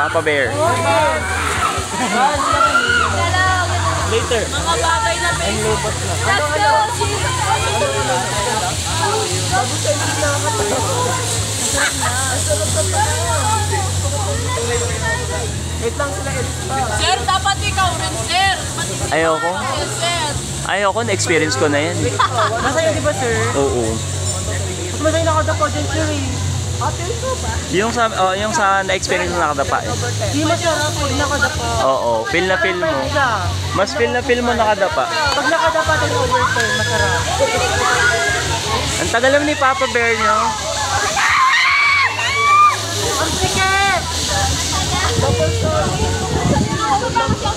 Papa Bear. Later. Mga bagay na Ang lobot na. Let's go! Wait lang sila extra. Sir, dapat ikaw rin, sir. Ayoko. Yes, sir. Ayoko, na-experience ko na yan. Masaya di ba, sir? Oo. Mas masaya nakadapa dyan, sir eh. Yung sa na-experience na nakadapa eh. Di masarap pag nakadapa. Oo, feel na feel mo. Mas feel na feel mo nakadapa. Pag nakadapa din overtime, masarap. Ang tagal naman ni Papa Bear nyo. Ang sikat!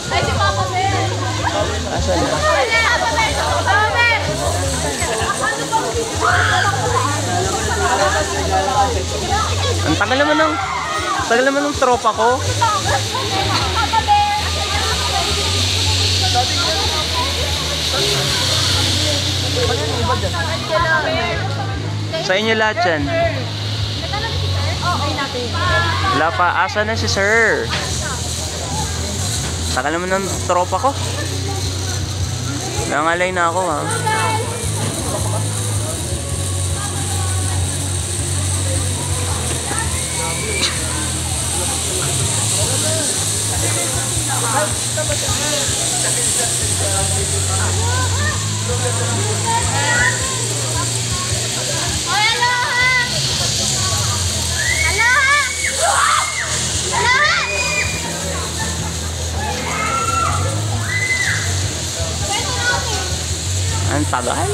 Ay, si Papa Bear. Asan na? Papa Bear! Papa Bear! Ang tagal naman ng tropa ko. Papa Bear! Sa inyo lahat yan. Wala pa. Asa na si sir? Tagal naman ng tropa ko. Nangalay na ako ha. Ang tagal.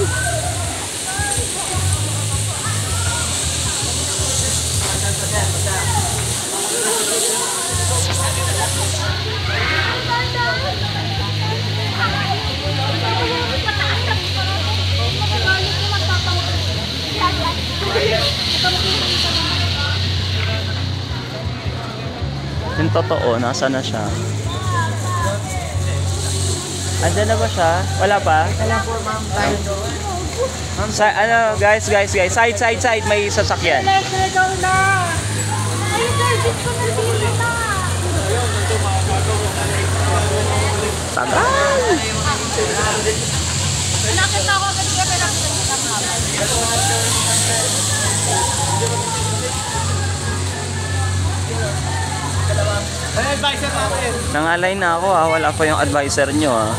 Yung totoo, nasa na siya? Andyan na ba siya? Wala pa? Wala po, ma'am. Tayo doon. Ano, guys, side, may sasakyan. Ikaw na! Ay, service ko na dito na. Tagal! Nakita ko agad ka, pero nakita ko Ano advisor natin? Nangalay na ako ha, wala pa yung advisor nyo ha.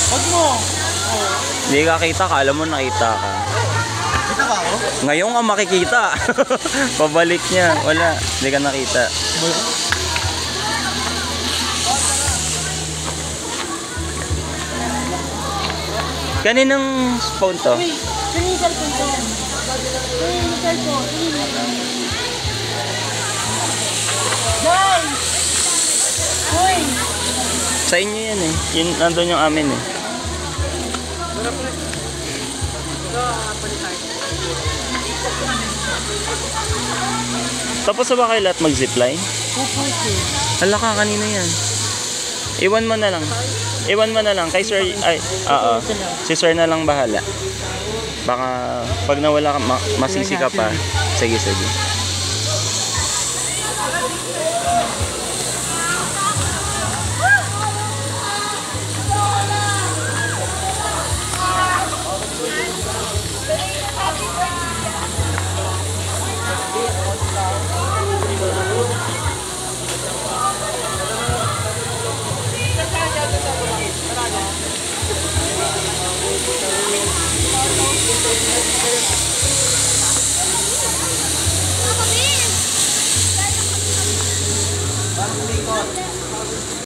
Huwag mo! Hindi ka kita, kala mo nakita ka. Kita ba ako? Ngayon ka makikita. Pabalik niya, wala, hindi ka nakita. Kaninang phone to? Sino yung cellphone ko? Sino yung cellphone? Guys! Uy! Sa inyo yan eh. Yun, nandun yung amin eh. Tapos na ba kayo lahat mag-zipline? Hala ka, kanina yan. Iwan mo na lang. Iwan mo na lang. Kay sir, ay, oo. Si sir na lang bahala. Baka pag nawala ka, masisi ka pa. Sige, sige.